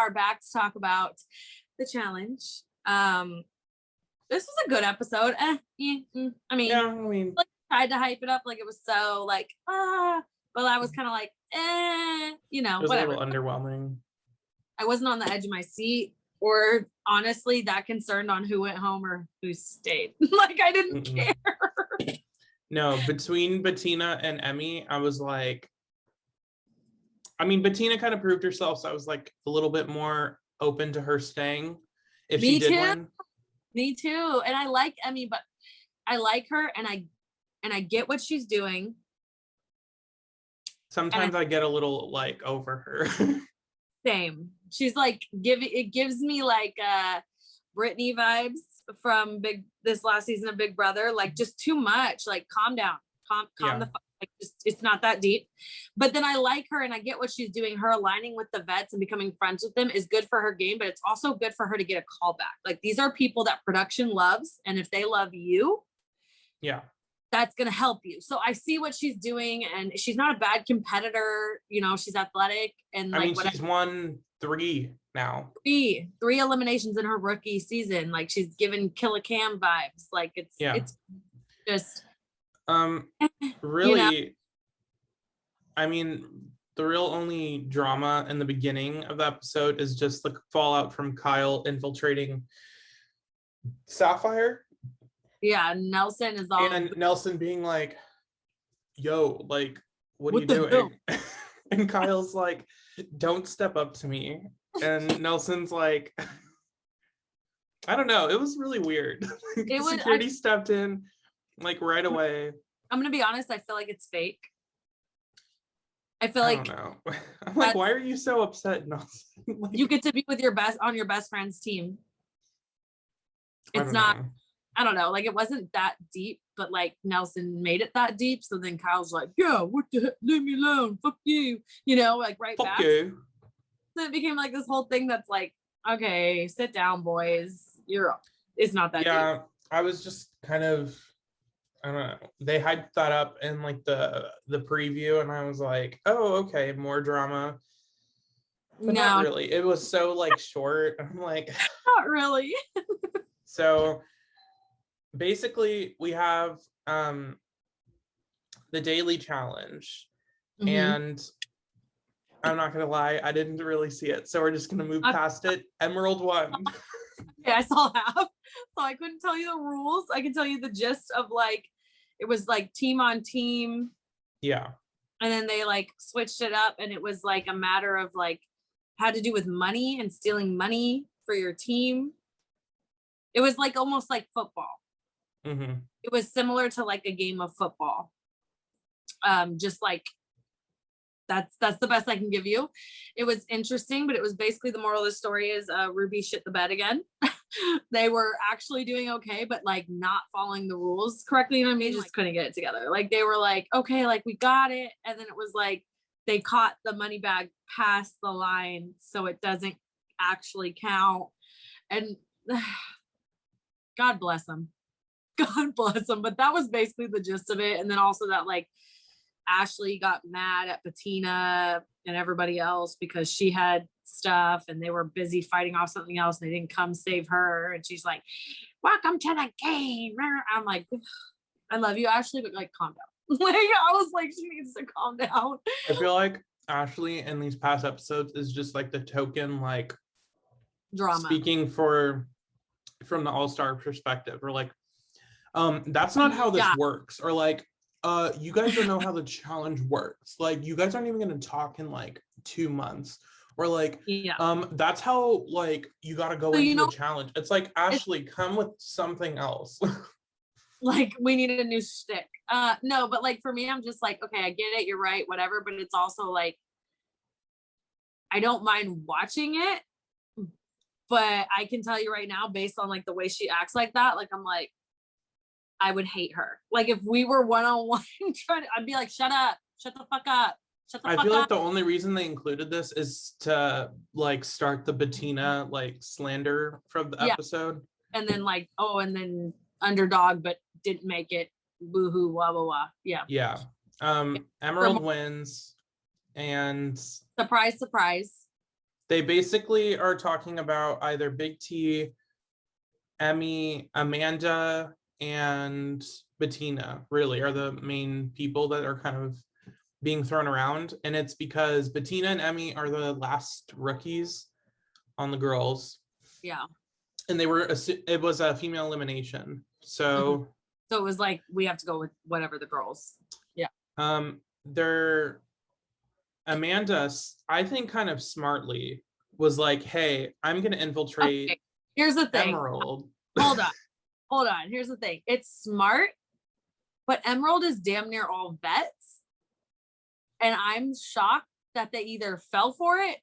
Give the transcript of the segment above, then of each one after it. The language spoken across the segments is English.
are back to talk about the challenge. This was a good episode. I mean, like, tried to hype it up like it was so like but I was kind of like it was whatever. a little underwhelming. I wasn't on the edge of my seat or honestly that concerned on who went home or who stayed. Like I didn't care. No, between Bettina and Emmy, I was like, I mean, Bettina kind of proved herself, so I was like a little bit more open to her staying if she did win. Me too. And I like Emmy, but I like her and I get what she's doing. Sometimes I get a little like over her. Same. She's like it gives me like Britney vibes from this last season of Big Brother, like just too much, like calm down, calm the fuck, like just, it's not that deep. But then I like her and I get what she's doing. Her aligning with the vets and becoming friends with them is good for her game, but it's also good for her to get a call back. Like these are people that production loves, and if they love you, that's going to help you. So I see what she's doing, and she's not a bad competitor. She's athletic, and like she's won 3 now. Three eliminations in her rookie season. Like she's given Killa Cam vibes. Like it's just really. I mean, the real only drama in the beginning of the episode is just the fallout from Kyle infiltrating Sapphire. Yeah, Nelson is all. And Nelson being like, yo, like, what are you doing? And Kyle's like, don't step up to me. And Nelson's like, I don't know. It was really weird. Security stepped in like right away. I'm going to be honest. I feel like it's fake. I feel like. I don't know. I'm like, why are you so upset, Nelson? Like, you get to be with your best friend's team. It's not. I don't know, like it wasn't that deep, but like Nelson made it that deep. So then Kyle's like, yeah, what the heck? Leave me alone. Fuck you. Like right back. Fuck you. So it became like this whole thing that's like, okay, sit down, boys. It's not that deep. Yeah, I was just kind of, I don't know. They hyped that up in like the preview, and I was like, oh, okay, more drama. But not really. It was so like short. I'm like, not really. So basically we have the daily challenge, and I'm not gonna lie, I didn't really see it, so we're just gonna move past it. Emerald won. Yeah, I saw half, so I couldn't tell you the rules. I can tell you the gist of like it was like team on team, and then they like switched it up, and it was like a matter of like had to do with money and stealing money for your team. It was like almost like football. It was similar to like a game of football. Just like that's the best I can give you. It was interesting, but it was basically the moral of the story is Ruby shit the bed again. They were actually doing okay, but like not following the rules correctly. Just couldn't get it together. Like they were like, okay, like we got it, and then it was like they caught the money bag past the line, so it doesn't actually count. And God bless them. God bless them. But that was basically the gist of it. And then also that like Ashley got mad at Bettina and everybody else because she had stuff and they were busy fighting off something else and they didn't come save her. And she's like, welcome to the game. I'm like, I love you, Ashley, but like calm down. Like I was like, she needs to calm down. I feel like Ashley in these past episodes is just like the token like drama speaking from the all-star perspective, or like that's not how this works, or like you guys don't know how the challenge works, like you guys aren't even going to talk in like 2 months, or like that's how like you got to go into the challenge. It's like, Ashley, come with something else. Like we needed a new shtick. No, but like for me, I'm just like, okay, I get it, you're right, whatever, but it's also like I don't mind watching it, but I can tell you right now, based on like the way she acts like that, like I'm like, I would hate her. Like if we were one-on-one I'd be like, shut up, shut the fuck up. I feel like the only reason they included this is to like start the Bettina like slander from the episode. And then like, oh, and then underdog, but didn't make it. Boo-hoo, wah, wah, wah. Yeah. Emerald wins, and surprise. They basically are talking about either Big T, Emmy, Amanda, and Bettina really are the main people that are kind of being thrown around. And it's because Bettina and Emmy are the last rookies on the girls. Yeah. And it was a female elimination. So So it was like, we have to go with whatever the girls. Yeah. Amanda, I think kind of smartly was like, hey, I'm going to infiltrate. Okay. Here's the thing. Emerald. Hold on. Here's the thing. It's smart, but Emerald is damn near all vets. And I'm shocked that they either fell for it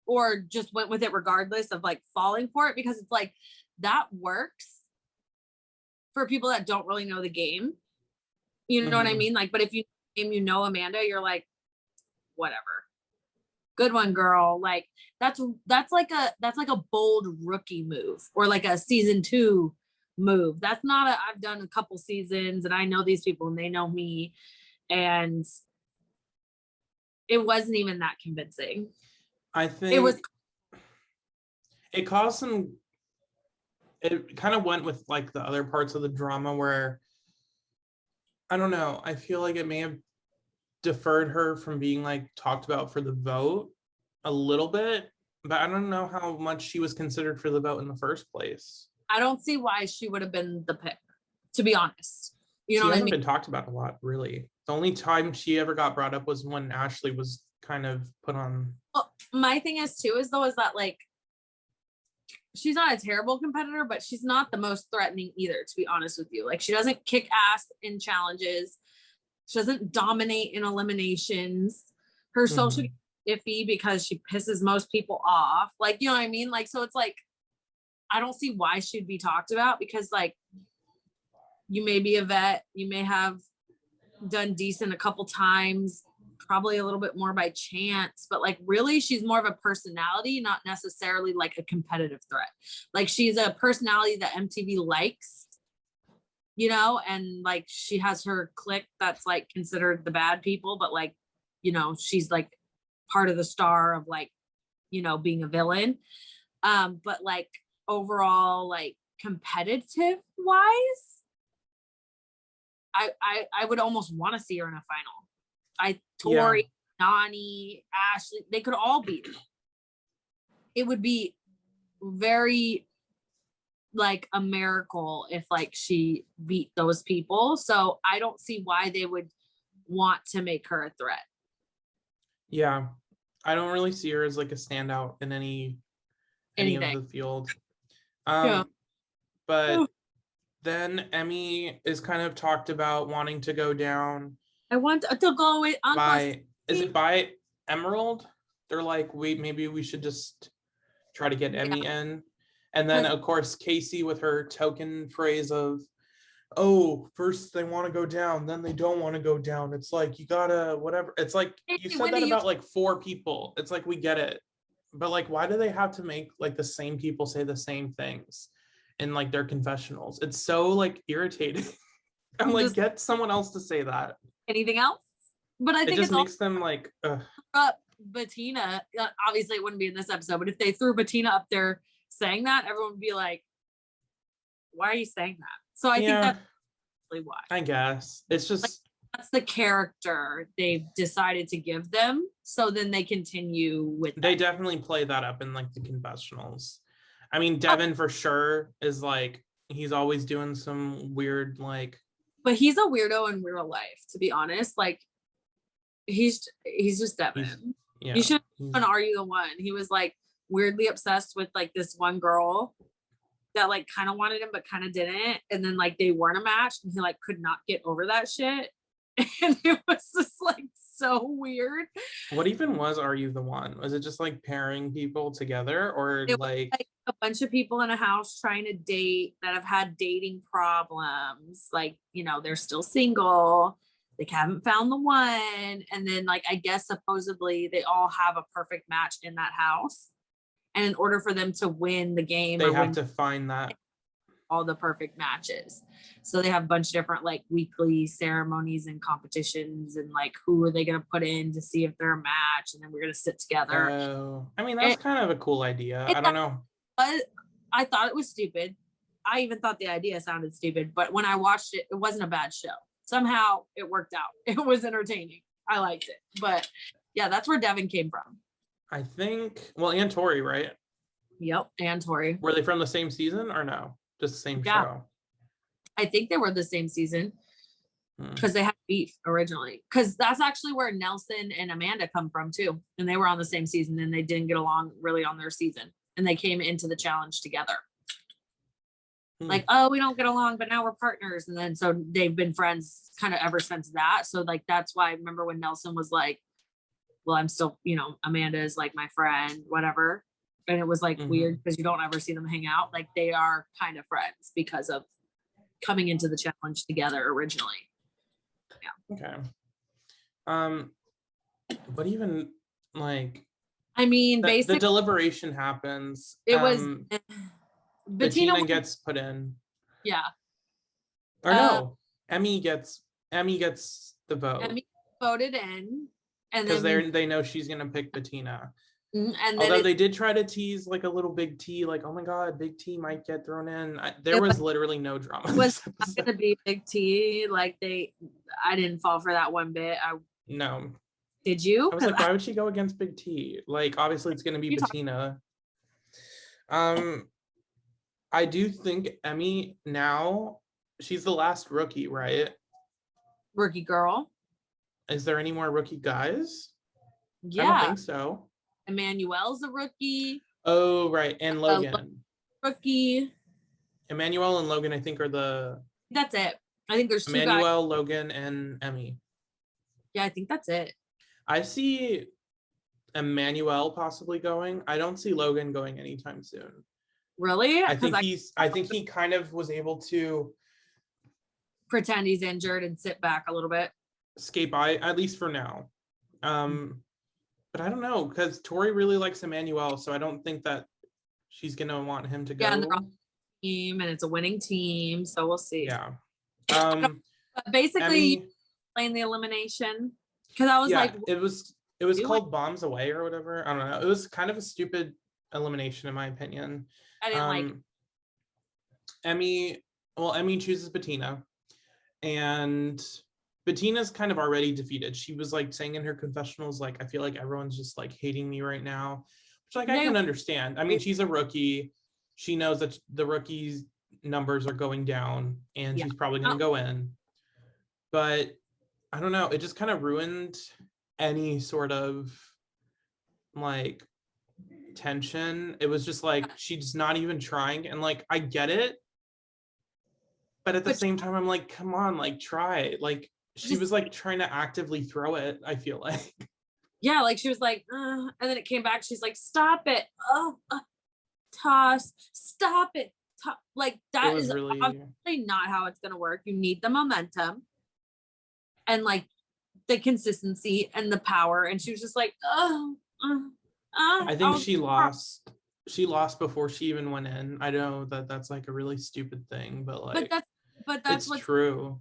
or just went with it regardless of like falling for it, because it's like, that works for people that don't really know the game. You know what I mean? Like, but if you Amanda, you're like, whatever. Good one, girl. Like that's like a bold rookie move, or like a season 2 move. That's not I've done a couple seasons and I know these people and they know me, and it wasn't even that convincing. I think it caused some, it kind of went with like the other parts of the drama where, I don't know, I feel like it may have deferred her from being like talked about for the vote a little bit, but I don't know how much she was considered for the vote in the first place. I don't see why she would have been the pick, to be honest. You know, she hasn't been talked about a lot, really. The only time she ever got brought up was when Ashley was kind of put on. Well, my thing is that like, she's not a terrible competitor, but she's not the most threatening either, to be honest with you. Like, she doesn't kick ass in challenges. She doesn't dominate in eliminations. Her social iffy because she pisses most people off. Like, you know what I mean? Like, so it's like, I don't see why she'd be talked about, because like, you may be a vet, you may have done decent a couple times, probably a little bit more by chance, but like, really, she's more of a personality, not necessarily like a competitive threat. Like, she's a personality that MTV likes, you know, and like, she has her clique that's like considered the bad people, but like, you know, she's like part of the star of like, you know, being a villain. But like, overall, like competitive wise, I would almost want to see her in a final. Tori, Nani, Ashley, they could all beat her. It would be very like a miracle if like she beat those people. So I don't see why they would want to make her a threat. Yeah, I don't really see her as like a standout in any of the field. But then Emmy is kind of talked about wanting to go down. I want to go with is it by Emerald? They're like, maybe we should just try to get Emmy in. And then of course Casey with her token phrase of, oh, first they want to go down, then they don't want to go down. It's like, you gotta whatever. It's like, you said that about like 4 people. It's like, we get it. But like, why do they have to make like the same people say the same things in like their confessionals? It's so like irritating. I'm like, get someone else to say that. Anything else? But I think it just makes them like Bettina. Obviously it wouldn't be in this episode, but if they threw Bettina up there saying that, everyone would be like, why are you saying that? So I think that's really why. I guess it's just like, that's the character they've decided to give them, so then they continue with that. They definitely play that up in like the confessionals. I mean, Devin for sure is like, he's always doing some weird like, but he's a weirdo in real life, to be honest. Like, he's just Devin. He shouldn't even argue the one. He was like weirdly obsessed with like this one girl that like kind of wanted him but kind of didn't, and then like they weren't a match and he like could not get over that shit. And it was just like so weird. What even was Are You the One? Was it just like pairing people together, or like a bunch of people in a house trying to date that have had dating problems? Like, you know, they're still single, they haven't found the one, and then like, I guess supposedly they all have a perfect match in that house, and in order for them to win the game, they have to find that. all the perfect matches. So they have a bunch of different like weekly ceremonies and competitions, and like who are they going to put in to see if they're a match, and then we're going to sit together. Oh, I mean, that's kind of a cool idea. I don't know. I thought it was stupid. I even thought the idea sounded stupid, but when I watched it, it wasn't a bad show. Somehow it worked out. It was entertaining. I liked it. But yeah, that's where Devin came from. I think, well, and Tori, right? Yep, and Tori. Were they from the same season or no? Just the same show? I think they were the same season because they had beef originally. Because that's actually where Nelson and Amanda come from too. And they were on the same season and they didn't get along really on their season. And they came into the challenge together. Like, oh, we don't get along, but now we're partners. And then so they've been friends kind of ever since that. So like, that's why I remember when Nelson was like, well, I'm still, you know, Amanda is like my friend, whatever. And it was like weird because you don't ever see them hang out. Like they are kind of friends because of coming into the challenge together originally. Yeah. Okay. But even like, I mean, basically the deliberation happens. It was Bettina gets put in. Yeah. Or no, Emmy gets the vote. Emmy voted in, and because they know she's gonna pick Bettina. And although they did try to tease like a little Big T, like, oh my god, Big T might get thrown in. There was literally no drama. It was not gonna be Big T. Like I didn't fall for that one bit. No. Did you? I was like, why would she go against Big T? Like, obviously it's gonna be Bettina. I do think Emmy now, she's the last rookie, right? Rookie girl. Is there any more rookie guys? Yeah. I don't think so. Emmanuel's a rookie. Oh, right. And Logan. Rookie. Emmanuel and Logan, I think, are the... That's it. I think there's two guys. Emmanuel, Logan, and Emmy. Yeah, I think that's it. I see Emmanuel possibly going. I don't see Logan going anytime soon. Really? I think he kind of was able to pretend he's injured and sit back a little bit. Skate by, at least for now. But I don't know, because Tori really likes Emmanuel, so I don't think that she's gonna want him to go. Yeah, and they're on the team, and it's a winning team, so we'll see. Yeah. Basically, playing the elimination, because I was like, it was called Bombs Away or whatever. I don't know. It was kind of a stupid elimination in my opinion. I didn't like Emmy chooses Bettina, and Bettina's kind of already defeated. She was like saying in her confessionals, like, I feel like everyone's just like hating me right now, which like I can understand. I mean, she's a rookie. She knows that the rookies' numbers are going down and she's probably going to go in. But I don't know. It just kind of ruined any sort of like tension. It was just like, she's not even trying. And like, I get it. But at the same time, I'm like, come on, like try. Like, she was like trying to actively throw it, I feel like. Yeah, like she was like, and then it came back. She's like, stop it. Oh, toss. Stop it. Like that is really obviously not how it's going to work. You need the momentum and like the consistency and the power. And she was just like, I think she lost. She lost before she even went in. I know that that's like a really stupid thing, but like, but that's what's true.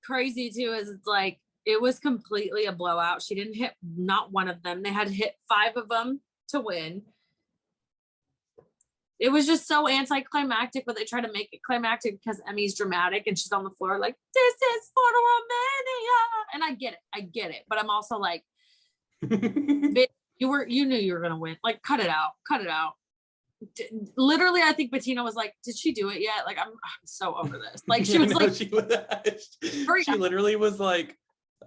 Crazy too is it's like it was completely a blowout. She didn't hit not one of them. They had to hit 5 of them to win. It was just so anticlimactic, but they try to make it climactic because Emmy's dramatic and she's on the floor like, this is for Romania. And I get it. But I'm also like, you knew you were gonna win. Like, cut it out. Literally, I think Bettina was like, did she do it yet? Like, I'm so over this. Like, she was like, she literally was like,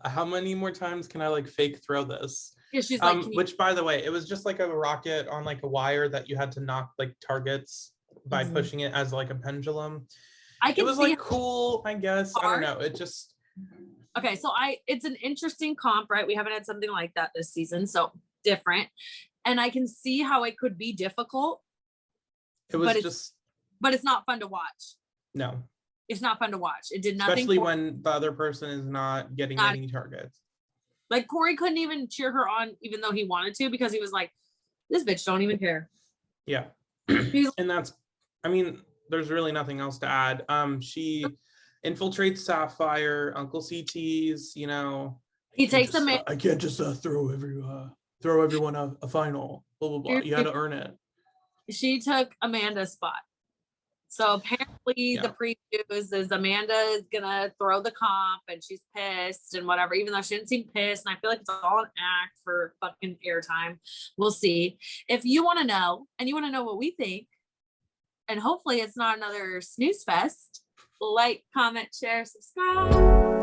how many more times can I like fake throw this? Yeah, she's like, which by the way, it was just like a rocket on like a wire that you had to knock like targets by pushing it as like a pendulum. It was like cool, I guess. I don't know. It just okay. So it's an interesting comp, right? We haven't had something like that this season, so different. And I can see how it could be difficult. But it's not fun to watch. No, it's not fun to watch. It did nothing. Especially when the other person is not getting any targets. Like Corey couldn't even cheer her on, even though he wanted to, because he was like, "This bitch don't even care." Yeah, and that's. I mean, there's really nothing else to add. She infiltrates Sapphire, Uncle CT's, you know. He takes I can't just throw everyone a final, blah blah blah. You had to earn it. She took Amanda's spot. So apparently the previews is Amanda is gonna throw the comp and she's pissed and whatever, even though she didn't seem pissed. And I feel like it's all an act for fucking airtime. We'll see. If you want to know and you want to know what we think, and hopefully it's not another snooze fest, like, comment, share, subscribe.